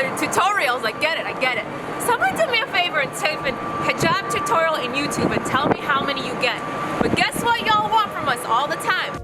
other tutorials. I get it. Someone do me a favor and type in hijab tutorial in YouTube and tell me how many you get. But guess what y'all want from us all the time?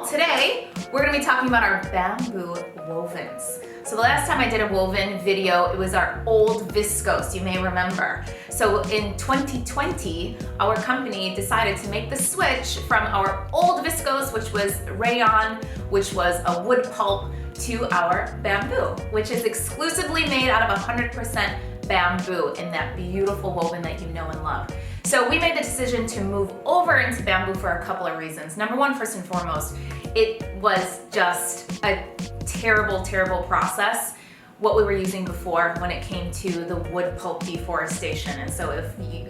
Today, we're going to be talking about our bamboo wovens. So the last time I did a woven video, it was our old Viscose, you may remember. So in 2020, our company decided to make the switch from our old Viscose, which was rayon, which was a wood pulp, to our bamboo, which is exclusively made out of 100% bamboo in that beautiful woven that you know and love. So we made the decision to move over into bamboo for a couple of reasons. Number one, first and foremost, it was just a terrible process what we were using before when it came to the wood pulp deforestation. And so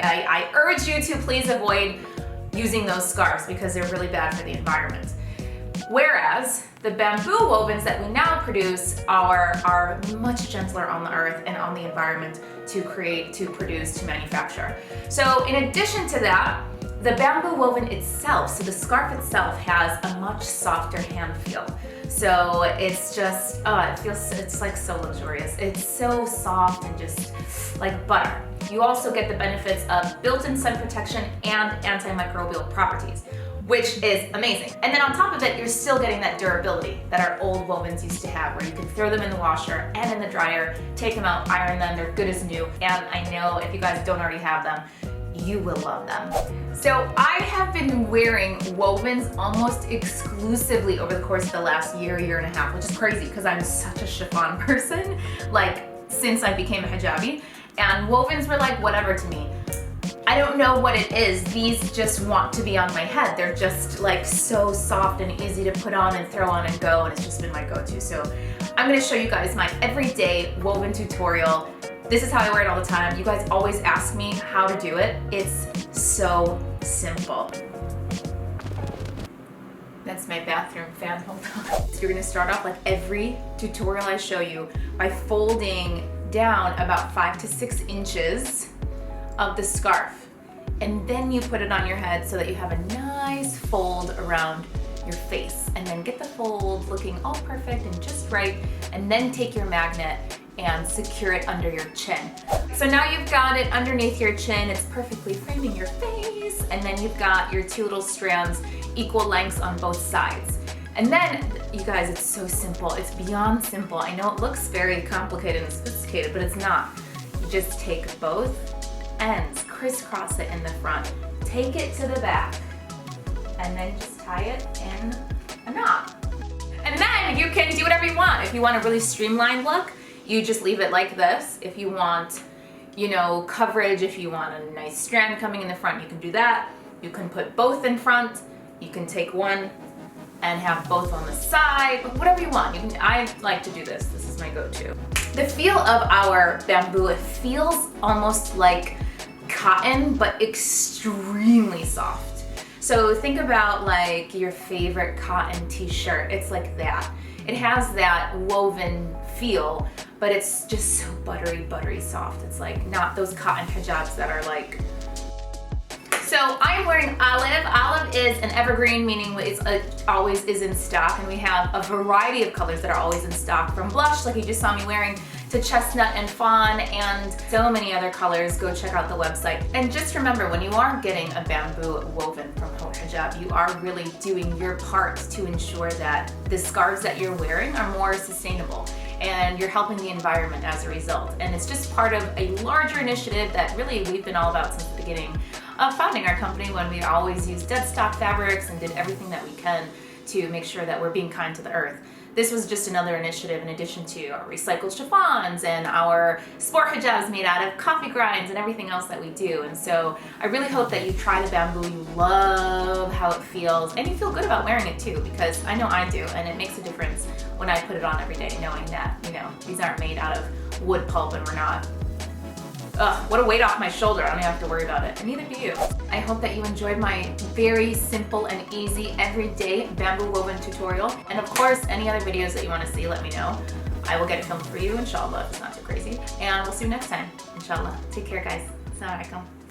I urge you to please avoid using those scarves because they're really bad for the environment. Whereas the bamboo wovens that we now produce are much gentler on the earth and on the environment to create, to produce, to manufacture. So in addition to that, the bamboo woven itself, so the scarf itself, has a much softer hand feel. So it's just, it's like so luxurious. It's so soft and just like butter. You also get the benefits of built-in sun protection and antimicrobial properties, which is amazing. And then on top of it, you're still getting that durability that our old wovens used to have, where you can throw them in the washer and in the dryer, take them out, iron them, they're good as new. And I know if you guys don't already have them, you will love them. So I have been wearing wovens almost exclusively over the course of the last year and a half, which is crazy because I'm such a chiffon person, like since I became a hijabi, and wovens were like whatever to me. I don't know what it is. These just want to be on my head. They're just like so soft and easy to put on and throw on and go, and it's just been my go-to. So I'm gonna show you guys my everyday woven tutorial. This is how I wear it all the time. You guys always ask me how to do it. It's so simple. That's my bathroom fan, hold on. So you're gonna start off like every tutorial I show you by folding down about 5 to 6 inches of the scarf. And then you put it on your head so that you have a nice fold around your face. And then get the fold looking all perfect and just right. And then take your magnet and secure it under your chin. So now you've got it underneath your chin, it's perfectly framing your face, and then you've got your 2 little strands equal lengths on both sides. And then, you guys, it's so simple. It's beyond simple. I know it looks very complicated and sophisticated, but it's not. You just take both ends, crisscross it in the front, take it to the back, and then just tie it in a knot. And then you can do whatever you want. If you want a really streamlined look, you just leave it like this. If you want, you know, coverage, if you want a nice strand coming in the front, you can do that. You can put both in front. You can take one and have both on the side, whatever you want. I like to do this. This is my go-to. The feel of our bamboo, it feels almost like cotton, but extremely soft. So think about like your favorite cotton t-shirt. It's like that. It has that woven feel, but it's just so buttery soft. It's like not those cotton hijabs that are like. So I'm wearing olive. Olive is an evergreen, meaning it always is in stock, and we have a variety of colors that are always in stock, from blush, like you just saw me wearing, to chestnut and fawn, and so many other colors. Go check out the website. And just remember, when you are getting a bamboo woven from Home Hijab, you are really doing your part to ensure that the scarves that you're wearing are more sustainable, and you're helping the environment as a result. And it's just part of a larger initiative that really we've been all about since the beginning of founding our company, when we always used dead stock fabrics and did everything that we can to make sure that we're being kind to the earth. This was just another initiative in addition to our recycled chiffons and our sport hijabs made out of coffee grinds and everything else that we do. And so I really hope that you try the bamboo, you love how it feels, and you feel good about wearing it too, because I know I do, and it makes a difference when I put it on every day, knowing that, you know, these aren't made out of wood pulp and we're not. Ugh, what a weight off my shoulder. I don't even have to worry about it, and neither do you. I hope that you enjoyed my very simple and easy everyday bamboo woven tutorial. And of course, any other videos that you want to see, let me know. I will get it filmed for you, inshallah, if it's not too crazy. And we'll see you next time, inshallah. Take care, guys. Assalamu alaikum.